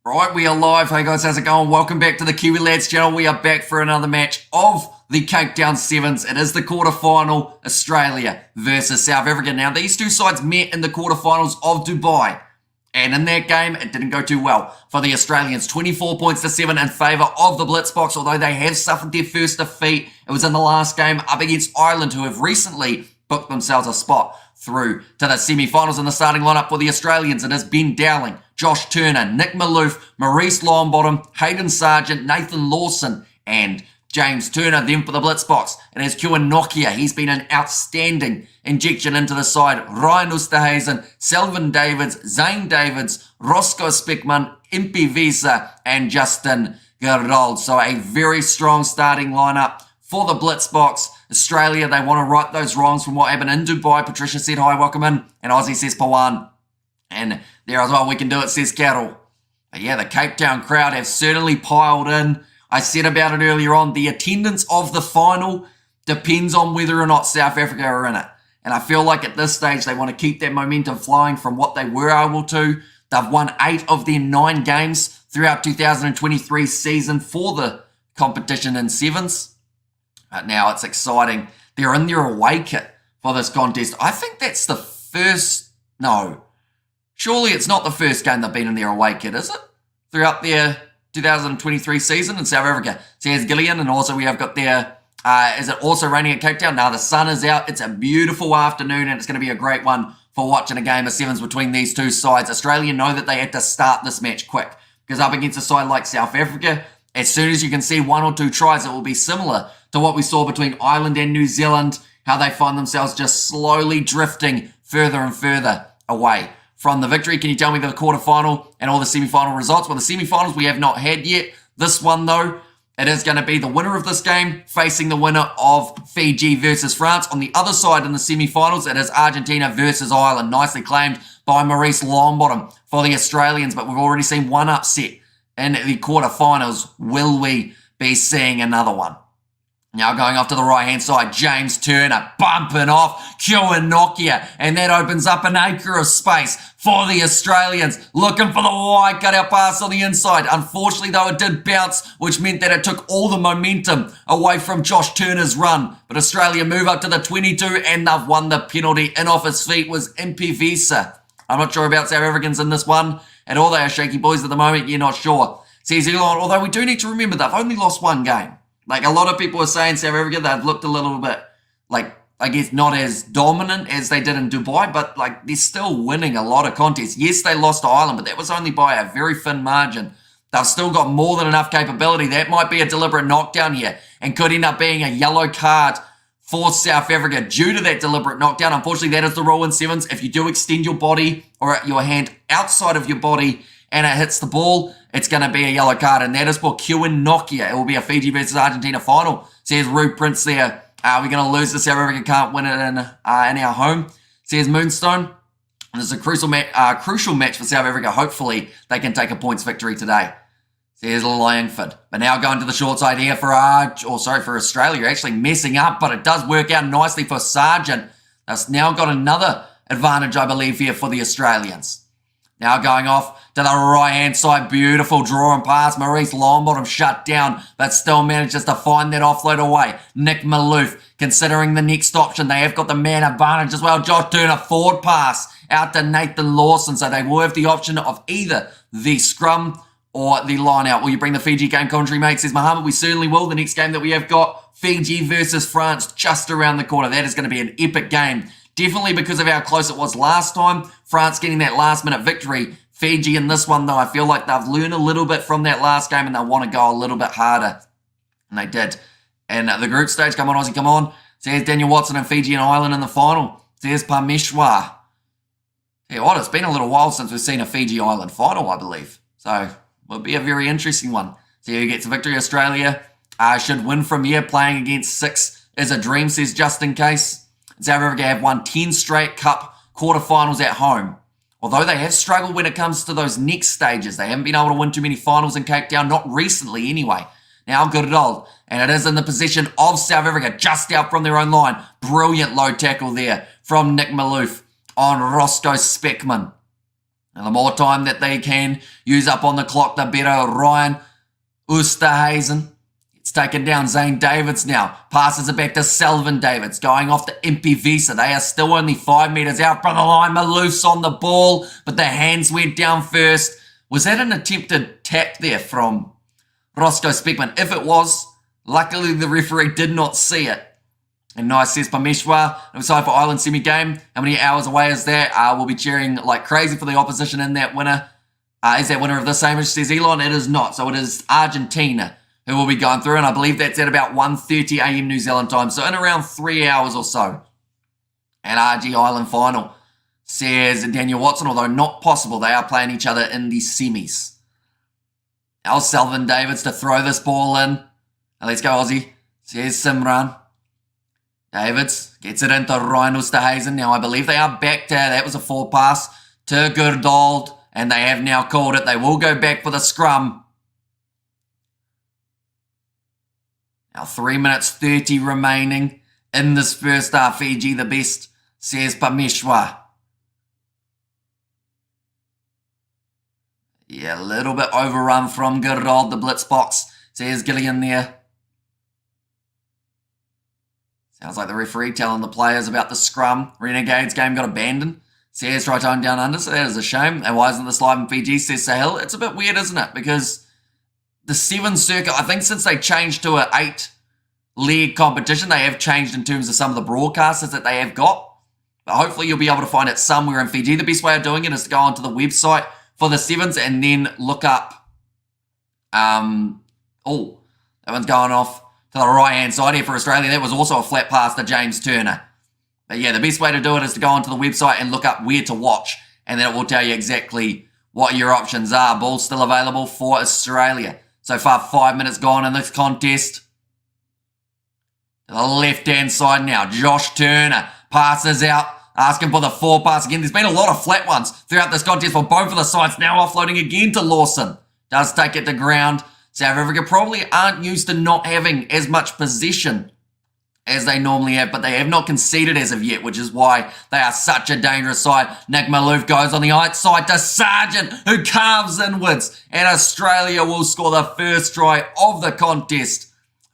Right, we are live. Hey guys, how's it going? Welcome back to the Kiwi Lads channel. We are back for another match of the Cape Town Sevens. It is the quarterfinal, Australia versus South Africa. Now, these two sides met in the quarterfinals of Dubai. And in that game, it didn't go too well for the Australians. 24 points to 7 in favour of the Blitzboks, although they have suffered their first defeat. It was in the last game up against Ireland, who have recently booked themselves a spot through to the semi-finals. In the starting lineup for the Australians, it is Ben Dowling, Josh Turner, Nick Maloof, Maurice Longbottom, Hayden Sargent, Nathan Lawson, and James Turner. Then for the Blitzboks, it is Kieran Nokia. He's been an outstanding injection into the side. Ryan Oosterhuizen, Selvin Davids, Zane Davids, Roscoe Speckman, Impi Visa, and Justin Gerald. So a very strong starting lineup for the Blitzboks. Australia, they want to right those wrongs from what happened in Dubai. Patricia said hi, welcome in. And Aussie says Pawan. And there as well, we can do it, says Carol. But yeah, the Cape Town crowd have certainly piled in. I said about it earlier on, the attendance of the final depends on whether or not South Africa are in it. And I feel like at this stage, they want to keep that momentum flying from what they were able to. They've won 8 of their 9 games throughout 2023 season for the competition in sevens. But now it's exciting. They're in their away kit for this contest. I think that's the first, no. Surely it's not the first game they've been in their away kit, is it? Throughout their 2023 season in South Africa. So here's Gillian, and also we have got their, is it also raining at Cape Town? Now the sun is out. It's a beautiful afternoon, and it's going to be a great one for watching a game of sevens between these two sides. Australia know that they had to start this match quick, because up against a side like South Africa, as soon as you can see 1 or 2 tries, it will be similar to what we saw between Ireland and New Zealand, how they find themselves just slowly drifting further and further away from the victory. Can you tell me the quarterfinal and all the semi-final results? Well, the semi-finals we have not had yet. This one, though, it is going to be the winner of this game facing the winner of Fiji versus France. On the other side in the semi-finals, it is Argentina versus Ireland. Nicely claimed by Maurice Longbottom for the Australians, but we've already seen one upset in the quarterfinals. Will we be seeing another one? Now going off to the right-hand side, James Turner bumping off Kieran Nokia, and that opens up an acre of space for the Australians, looking for the wide cutout pass on the inside. Unfortunately, though, it did bounce, which meant that it took all the momentum away from Josh Turner's run. But Australia move up to the 22, and they've won the penalty. In off his feet was Impi Visa. I'm not sure about South Africans in this one at all. They are shaky boys at the moment. You're not sure. Says Elon, although we do need to remember they've only lost 1 game. Like, a lot of people are saying South Africa, they've looked a little bit, like, I guess not as dominant as they did in Dubai, but, like, they're still winning a lot of contests. Yes, they lost to Ireland, but that was only by a very thin margin. They've still got more than enough capability. That might be a deliberate knockdown here and could end up being a yellow card for South Africa due to that deliberate knockdown. Unfortunately, that is the rule in sevens. If you do extend your body or your hand outside of your body and it hits the ball, it's going to be a yellow card, and that is for Kieran Nokia. It will be a Fiji versus Argentina final. Says Rude Prince there. We're going to lose this. South Africa can't win it in our home. Says Moonstone. This is a crucial match for South Africa. Hopefully, they can take a points victory today. Says Langford. But now going to the short side here for Australia. Actually messing up, but it does work out nicely for Sargent. That's now got another advantage, I believe, here for the Australians. Now going off to the right-hand side, beautiful draw and pass. Maurice Longbottom shut down, but still manages to find that offload away. Nick Maloof considering the next option. They have got the man advantage as well. Josh Turner, forward pass out to Nathan Lawson. So they will have the option of either the scrum or the line out. Will you bring the Fiji game commentary, mate? Says Mohammed. We certainly will. The next game that we have got, Fiji versus France, just around the corner. That is going to be an epic game. Definitely because of how close it was last time. France getting that last-minute victory. Fiji in this one, though, I feel like they've learned a little bit from that last game and they want to go a little bit harder. And they did. And the group stage, come on, Aussie, come on. There's Daniel Watson and Fiji and Ireland in the final. There's Parmeshwar. Yeah, what? It's been a little while since we've seen a Fiji-Island final, I believe. So, will be a very interesting one. So, who gets the victory? Australia should win from here. Playing against 6 is a dream, says just in case. South Africa have won 10 straight Cup quarterfinals at home. Although they have struggled when it comes to those next stages. They haven't been able to win too many finals in Cape Town, not recently anyway. Now good old, and it is in the position of South Africa, just out from their own line. Brilliant low tackle there from Nick Maloof on Roscoe Speckman. And the more time that they can use up on the clock, the better. Ryan Oosterhuizen. It's taken down Zane Davids now. Passes it back to Selvin Davids. Going off to Impy Visa. They are still only 5 metres out from the line. Maloof's on the ball, but the hands went down first. Was that an attempted tap there from Roscoe Speckman? If it was, luckily the referee did not see it. And nice, says Pameshwar. I'm excited for Ireland semi-game. How many hours away is that? We'll be cheering like crazy for the opposition in that winner. Is that winner of the same as says Elon? It is not. So it is Argentina who will be going through. And I believe that's at about 1:30 a.m. New Zealand time. So in around 3 hours or so. And RG Ireland final, says Daniel Watson. Although not possible. They are playing each other in the semis. Now Selvin Davids to throw this ball in. Now let's go Aussie. Says Simran. Davids gets it into Ryan Oosterhuizen. Now I believe they are back to, that was a forward pass to Gerdald, and they have now called it. They will go back for the scrum. Now 3 minutes 30 remaining in this first half. Fiji the best, says Pameshwar. Yeah, a little bit overrun from Gerdald, the Blitzboks, says Gillian there. Sounds like the referee telling the players about the scrum. Renegades game got abandoned. Says right on down under, so that is a shame. And why isn't this live in Fiji, says Sahil? It's a bit weird, isn't it? Because the Sevens circuit, I think since they changed to an 8-leg competition, they have changed in terms of some of the broadcasters that they have got. But hopefully you'll be able to find it somewhere in Fiji. The best way of doing it is to go onto the website for the Sevens and then look up... that one's going off to the right-hand side here for Australia. That was also a flat pass to James Turner. But yeah, the best way to do it is to go onto the website and look up where to watch. And then it will tell you exactly what your options are. Ball still available for Australia. So far, 5 minutes gone in this contest. To the left-hand side now. Josh Turner passes out, asking for the forward pass again. There's been a lot of flat ones throughout this contest for both of the sides. Now offloading again to Lawson. Does take it to ground. South Africa probably aren't used to not having as much possession as they normally have, but they have not conceded as of yet, which is why they are such a dangerous side. Nick Maloof goes on the outside to Sargent, who carves inwards, and Australia will score the first try of the contest.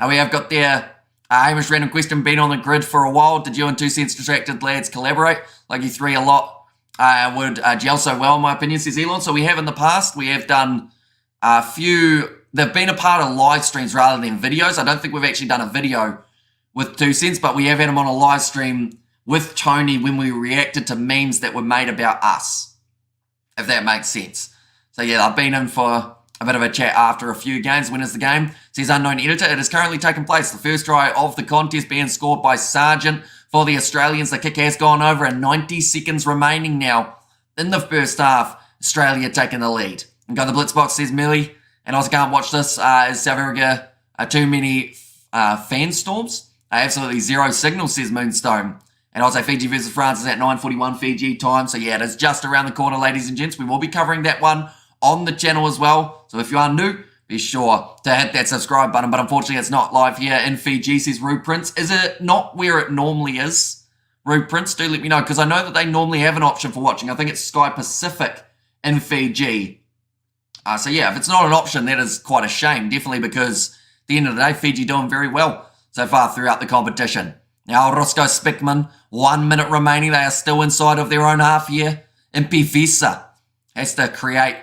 We have got there, Hamish, random question, been on the grid for a while. Did you and 2 Cents Distracted lads collaborate? Like you three a lot would gel so well, in my opinion, says Elon. So we have in the past, we have done a few... They've been a part of live streams rather than videos. I don't think we've actually done a video with 2 Cents, but we have had them on a live stream with Tony when we reacted to memes that were made about us, if that makes sense. So yeah, I've been in for a bit of a chat after a few games. When is the game? Says Unknown Editor. It is currently taking place. The first try of the contest being scored by Sargent for the Australians. The kick has gone over and 90 seconds remaining now in the first half. Australia taking the lead. And go the Blitzboks, says Millie. And I also can't watch this. Is South Africa too many fan storms? Absolutely zero signal, says Moonstone. And also Fiji versus France is at 9:41 Fiji time. So yeah, it is just around the corner, ladies and gents. We will be covering that one on the channel as well. So if you are new, be sure to hit that subscribe button. But unfortunately, it's not live here in Fiji, says Rube Prince. Is it not where it normally is? Rube Prince, do let me know, because I know that they normally have an option for watching. I think it's Sky Pacific in Fiji. So yeah, if it's not an option, that is quite a shame. Definitely because at the end of the day, Fiji doing very well so far throughout the competition. Now Roscoe Speckman, 1 minute remaining. They are still inside of their own half here. Impy Visa has to create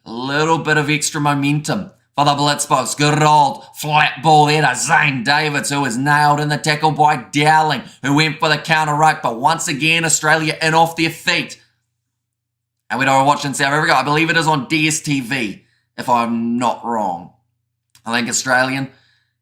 a little bit of extra momentum for the Blitzboks. Good old flat ball there to Zane Davids, who was nailed in the tackle by Dowling, who went for the counter right. But once again, Australia in off their feet. And we are watching South Africa. I believe it is on DSTV, if I'm not wrong. I think Australian.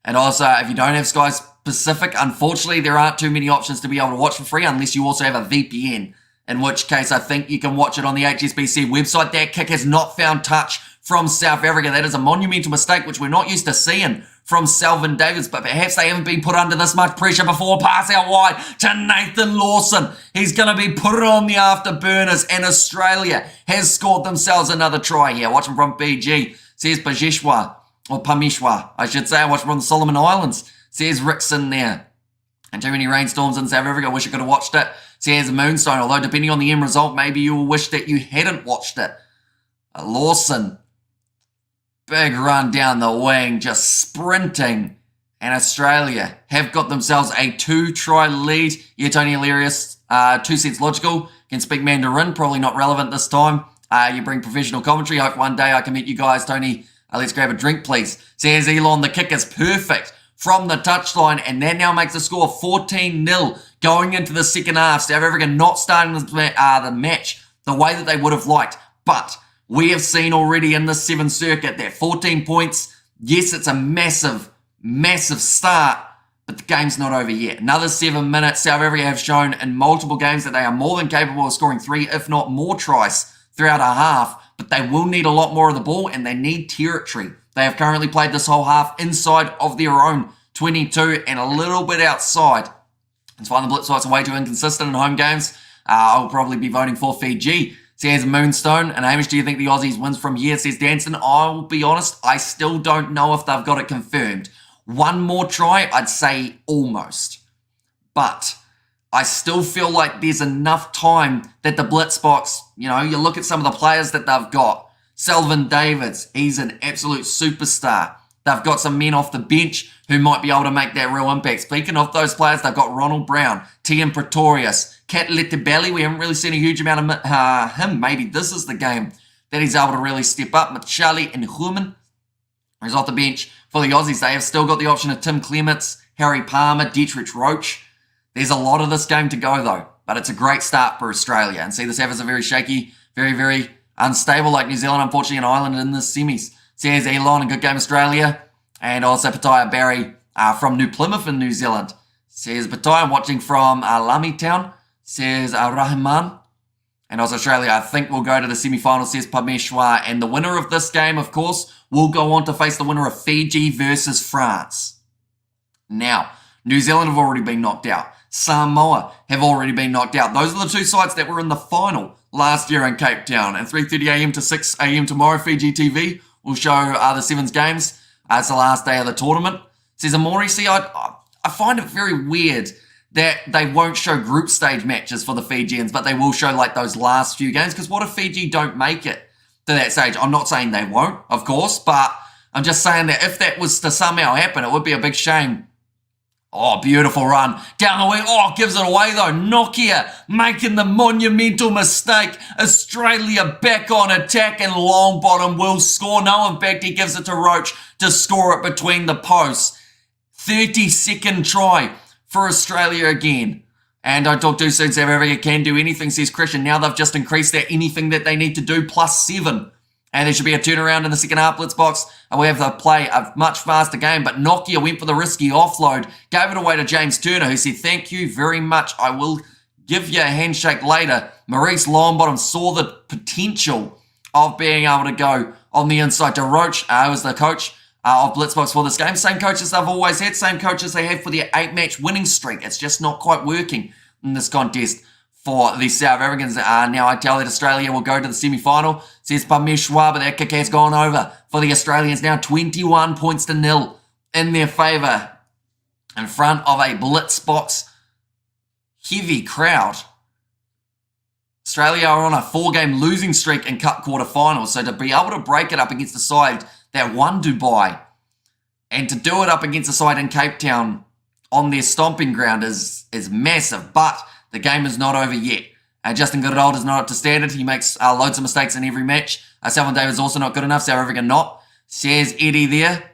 And also, if you don't have Sky Pacific, unfortunately, there aren't too many options to be able to watch for free unless you also have a VPN, in which case I think you can watch it on the HSBC website. That kick has not found touch from South Africa. That is a monumental mistake, which we're not used to seeing from Selvin Davids, but perhaps they haven't been put under this much pressure before. Pass out wide to Nathan Lawson. He's going to be put on the afterburners, and Australia has scored themselves another try here. Watching from BG, says Pajeshwar, or Pameshwar, I should say. Watching from the Solomon Islands, says Rickson there. And too many rainstorms in South Africa. I wish I could have watched it. says Moonstone, although depending on the end result, maybe you will wish that you hadn't watched it. Lawson, big run down the wing, just sprinting. And Australia have got themselves a 2-try lead. Yeah, Tony Hilarious, 2 cents logical. Can speak Mandarin, probably not relevant this time. You bring professional commentary. Hope one day I can meet you guys. Tony, let's grab a drink, please. Says Elon, the kick is perfect from the touchline, and that now makes the score 14-0 going into the second half. South Africa not starting the match the way that they would have liked. But we have seen already in the 7 circuit that 14 points, yes, it's a massive start, but the game's not over yet. Another 7 minutes. South Africa have shown in multiple games that they are more than capable of scoring 3, if not more tries throughout a half, but they will need a lot more of the ball and they need territory. They have currently played this whole half inside of their own 22 and a little bit outside. It's fine, the Blitzboks are way too inconsistent in home games. I'll probably be voting for Fiji. Says Moonstone. And Hamish, do you think the Aussies wins from here? Says Danson. I'll be honest, I still don't know if they've got it confirmed. One more try, I'd say almost. But I still feel like there's enough time that the Blitzboks, you look at some of the players that they've got. Selvin Davids, he's an absolute superstar. They've got some men off the bench who might be able to make that real impact. Speaking of those players, they've got Ronald Brown, Tian Pretorius, Kat Letebelli. We haven't really seen a huge amount of him. Maybe this is the game that he's able to really step up. Machali and Human is off the bench. For the Aussies, they have still got the option of Tim Clements, Harry Palmer, Dietrich Roach. There's a lot of this game to go, though. But it's a great start for Australia. And see, the Sevens are very shaky, very, very unstable, like New Zealand, unfortunately, and Ireland in the semis. Says Elon, a good game, Australia. And also Pattaya Barry from New Plymouth in New Zealand. Says Pattaya, watching from Lamy Town. Says Rahman. And also Australia, I think, will go to the semi-final, says Pameshwar. And the winner of this game, of course, will go on to face the winner of Fiji versus France. Now, New Zealand have already been knocked out. Samoa have already been knocked out. Those are the 2 sides that were in the final last year in Cape Town. And 3:30am to 6am tomorrow, Fiji TV will show the Sevens games. It's the last day of the tournament. Says Amori, see, I find it very weird that they won't show group stage matches for the Fijians, but they will show like those last few games. Because what if Fiji don't make it to that stage? I'm not saying they won't, of course, but I'm just saying that if that was to somehow happen, it would be a big shame. Oh, beautiful run down the wing. Oh, gives it away though. Nokia making the monumental mistake. Australia back on attack and Longbottom will score. No, in fact, he gives it to Roach to score it between the posts. 32nd try for Australia again. And I talk too soon, South Africa can do anything, says Christian. Now they've just increased that anything that they need to do +7. And there should be a turnaround in the second half, Blitzboks. And we have to play a much faster game. But Nokia went for the risky offload, gave it away to James Turner, who said, thank you very much. I will give you a handshake later. Maurice Longbottom saw the potential of being able to go on the inside to Roach, who was the coach of Blitzboks for this game. Same coaches they've always had, same coaches they have for their 8-match winning streak. It's just not quite working in this contest for the South Africans. Now I tell that Australia will go to the semi-final, says Pameshwar, but that kick has gone over for the Australians. Now 21 points to 0 in their favour in front of a Blitzboks heavy crowd. Australia are on a 4-game losing streak in Cup quarterfinals, so to be able to break it up against the side that won Dubai and to do it up against the side in Cape Town on their stomping ground is massive, but the game is not over yet. Justin Goodall is not up to standard. He makes loads of mistakes in every match. Selvin Davids also not good enough. South Africa not. Says Eddie there.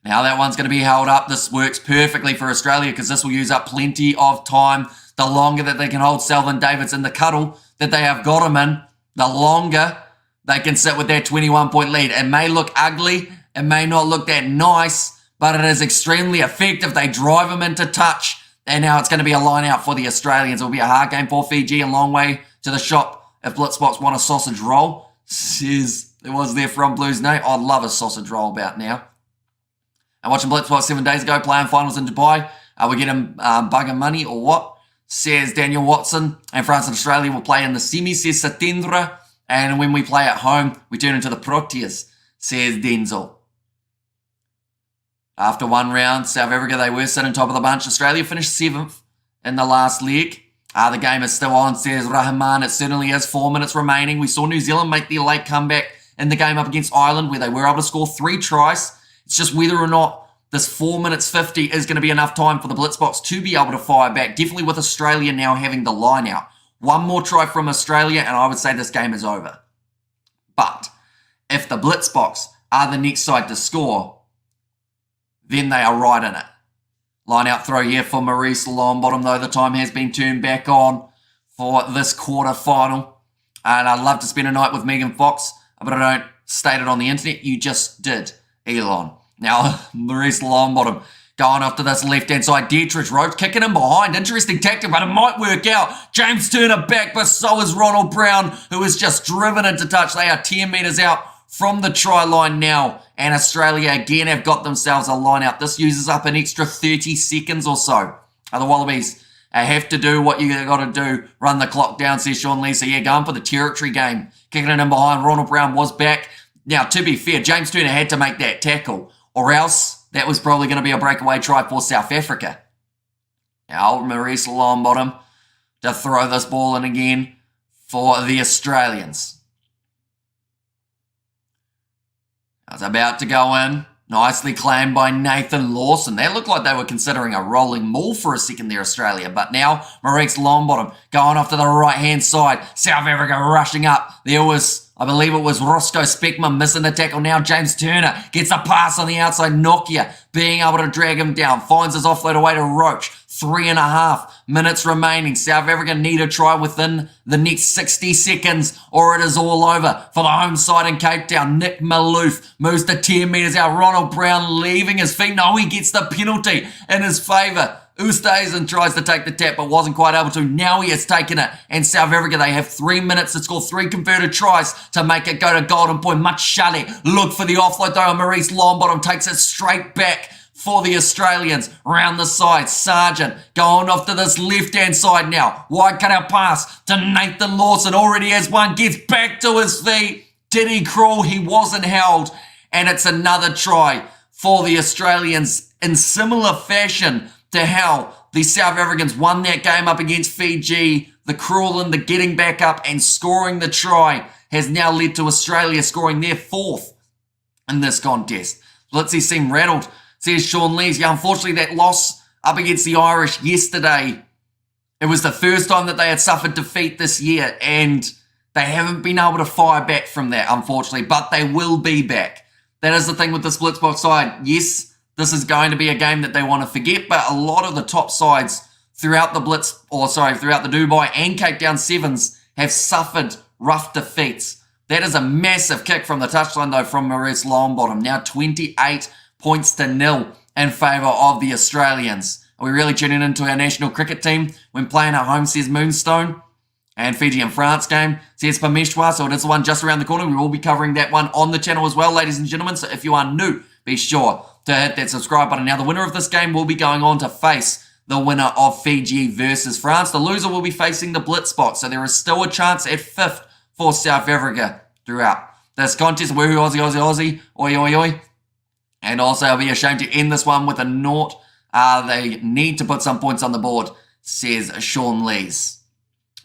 Now that one's going to be held up. This works perfectly for Australia because this will use up plenty of time. The longer that they can hold Selvin Davids in the cuddle that they have got him in, the longer they can sit with that 21-point lead. It may look ugly. It may not look that nice, but it is extremely effective. They drive him into touch. And now it's going to be a line out for the Australians. It will be a hard game for Fiji, a long way to the shop if Blitzboks want a sausage roll. Says it was there from Blues name. I'd love a sausage roll about now. I'm watching Blitzboks 7 days ago, playing finals in Dubai. We get him bugger money or what? Says Daniel Watson. And France and Australia will play in the semis, says Satendra. And when we play at home, we turn into the Proteas, says Denzel. After one round, South Africa, they were sitting top of the bunch. Australia finished 7th in the last leg. The game is still on, says Rahman. It certainly is. 4 minutes remaining. We saw New Zealand make their late comeback in the game up against Ireland, where they were able to score 3 tries. It's just whether or not this 4 minutes 50 is going to be enough time for the Blitzboks to be able to fire back. Definitely with Australia now having the line out. One more try from Australia, and I would say this game is over. But if the Blitzboks are the next side to score, then they are right in it. Line out throw here for Maurice Longbottom, though the time has been turned back on for this quarter final. And I'd love to spend a night with Megan Fox, but I don't state it on the internet. You just did, Elon. Now, Maurice Longbottom going off to this left-hand side. Dietrich Roach kicking him behind. Interesting tactic, but it might work out. James Turner back, but so is Ronald Brown, who is just driven into touch. They are 10 metres out from the try line now, and Australia again have got themselves a line out. This uses up an extra 30 seconds or so. The Wallabies have to do what you got to do, run the clock down, says Sean Lee. So yeah, going for the territory game, kicking it in behind. Ronald Brown was back. Now, to be fair, James Turner had to make that tackle, or else that was probably going to be a breakaway try for South Africa. Now, Maurice Longbottom to throw this ball in again for the Australians. It's about to go in. Nicely claimed by Nathan Lawson. They looked like they were considering a rolling maul for a second there, Australia. But now, Maurice Longbottom going off to the right-hand side. South Africa rushing up. There was, I believe it was Roscoe Speckman missing the tackle. Now James Turner gets a pass on the outside. Nokia being able to drag him down. Finds his offload away to Roach. 3.5 minutes remaining. South Africa need a try within the next 60 seconds or it is all over for the home side in Cape Town. Nick Malouf moves to 10 metres out. Ronald Brown leaving his feet. No, he gets the penalty in his favour. Oosthuizen tries to take the tap but wasn't quite able to. Now he has taken it. And South Africa, they have 3 minutes to score 3 converted tries to make it go to golden point. Machale look for the offload though. Maurice Longbottom takes it straight back for the Australians. Round the side, Sargent going off to this left-hand side now. Wide cut-out pass to Nathan Lawson. Already has one. Gets back to his feet. Did he crawl? He wasn't held. And it's another try for the Australians in similar fashion to how the South Africans won that game up against Fiji. The crawling, the getting back up and scoring the try has now led to Australia scoring their 4th in this contest. Blitzy seemed rattled, says Sean Lees. Yeah, unfortunately, that loss up against the Irish yesterday, it was the first time that they had suffered defeat this year, and they haven't been able to fire back from that, unfortunately, but they will be back. That is the thing with the Blitzboks side. Yes, this is going to be a game that they want to forget, but a lot of the top sides throughout the throughout the Dubai and Cape Town Sevens have suffered rough defeats. That is a massive kick from the touchline, though, from Maurice Longbottom. Now 28 points to 0 in favour of the Australians. Are we really tuning into our national cricket team when playing at home, says Moonstone? And Fiji and France game, says Pameshwar. So it is the one just around the corner. We will be covering that one on the channel as well, ladies and gentlemen. So if you are new, be sure to hit that subscribe button. Now, the winner of this game will be going on to face the winner of Fiji versus France. The loser will be facing the Blitzboks. So there is still a chance at 5th for South Africa throughout this contest. Woohoo, Aussie, Aussie, Aussie. Oi, oi, oi. And also, I'll be ashamed to end this one with a naught. They need to put some points on the board, says Sean Lees.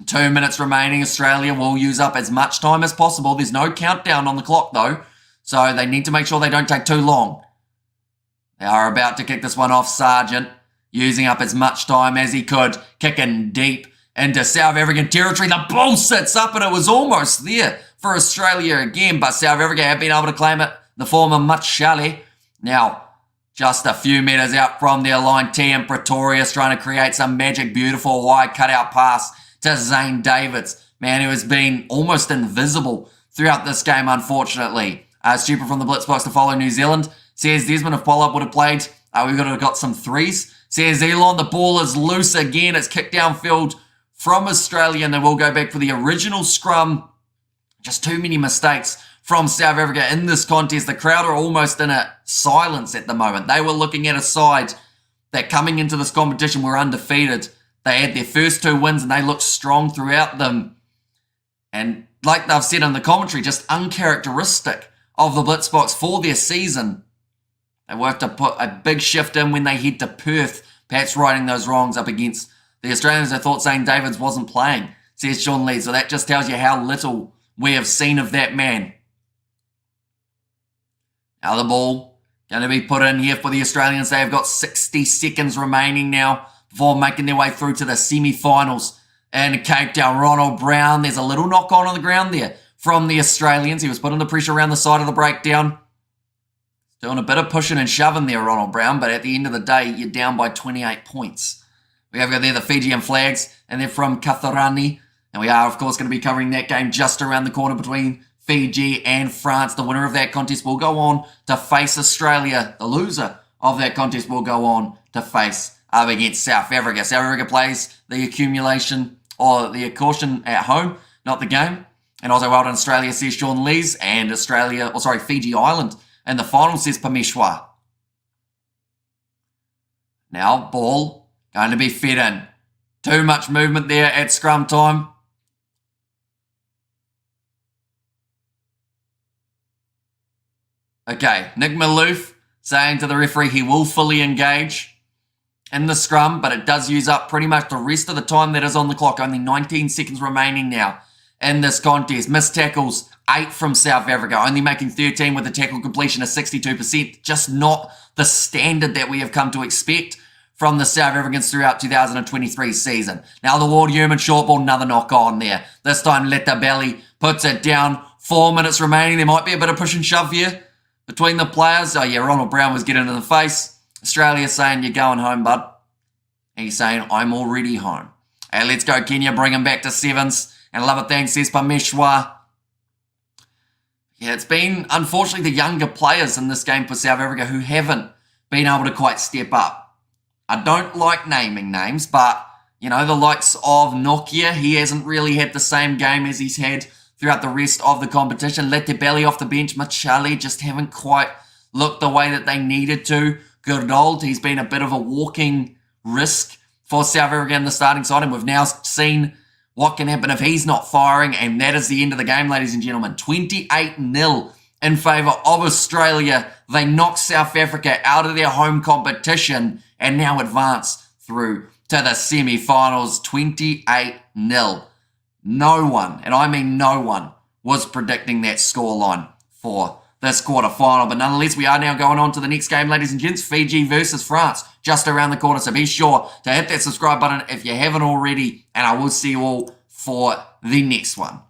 2 minutes remaining. Australia will use up as much time as possible. There's no countdown on the clock, though. So they need to make sure they don't take too long. They are about to kick this one off. Sargent using up as much time as he could. Kicking deep into South African territory. The ball sits up and it was almost there for Australia again. But South Africa have been able to claim it. The former Machale. Now, just a few metres out from their line. TM Pretorius trying to create some magic, beautiful wide cutout pass to Zane Davids. Man, who has been almost invisible throughout this game, unfortunately. Stupid from the Blitzboks to follow New Zealand. Says Desmond, if Pollard would have played, we would have got some threes. Says Elon, the ball is loose again. It's kicked downfield from Australia, and they will go back for the original scrum. Just too many mistakes from South Africa in this contest. The crowd are almost in a silence at the moment. They were looking at a side that coming into this competition were undefeated. They had their first 2 wins, and they looked strong throughout them. And like they've said in the commentary, just uncharacteristic of the Blitzboks for their season. They worked to put a big shift in when they head to Perth, perhaps righting those wrongs up against The Australians, I thought St. David's wasn't playing, says Sean Lee. So that just tells you how little we have seen of that man. Now the ball going to be put in here for the Australians. They have got 60 seconds remaining now before making their way through to the semi-finals. And Cape Town, Ronald Brown. There's a little knock on the ground there from the Australians. He was putting the pressure around the side of the breakdown. Doing a bit of pushing and shoving there, Ronald Brown. But at the end of the day, you're down by 28 points. We have got there the Fijian flags. And they're from Katharani. And we are, of course, going to be covering that game just around the corner between Fiji and France. The winner of that contest will go on to face Australia. The loser of that contest will go on to face up against South Africa. South Africa plays the accumulation or the caution at home, not the game. And also well done Australia, says Sean Lees, and Fiji Island. And the final says Pameshwar. Now ball going to be fed in. Too much movement there at scrum time. Okay, Nick Maloof saying to the referee he will fully engage in the scrum, but it does use up pretty much the rest of the time that is on the clock. Only 19 seconds remaining now in this contest. Missed tackles, 8 from South Africa, only making 13 with a tackle completion of 62%. Just not the standard that we have come to expect from the South Africans throughout 2023 season. Now the Ward Human short ball, another knock on there. This time Letabelli puts it down. 4 minutes remaining. There might be a bit of push and shove here between the players. Oh yeah, Ronald Brown was getting in the face. Australia saying, you're going home, bud. And he's saying, I'm already home. Hey, let's go, Kenya. Bring him back to sevens. And love it, thanks, says Pameshwar. Yeah, it's been, unfortunately, the younger players in this game for South Africa who haven't been able to quite step up. I don't like naming names, but, you know, the likes of Nokia, he hasn't really had the same game as he's had throughout the rest of the competition. Let their belly off the bench. Machali just haven't quite looked the way that they needed to. Goodald, he's been a bit of a walking risk for South Africa in the starting side, and we've now seen what can happen if he's not firing, and that is the end of the game, ladies and gentlemen. 28-0 in favour of Australia. They knock South Africa out of their home competition and now advance through to the semi-finals. 28-0. No one, and I mean no one, was predicting that scoreline for this quarter-final. But nonetheless, we are now going on to the next game, ladies and gents. Fiji versus France, just around the corner. So be sure to hit that subscribe button if you haven't already. And I will see you all for the next one.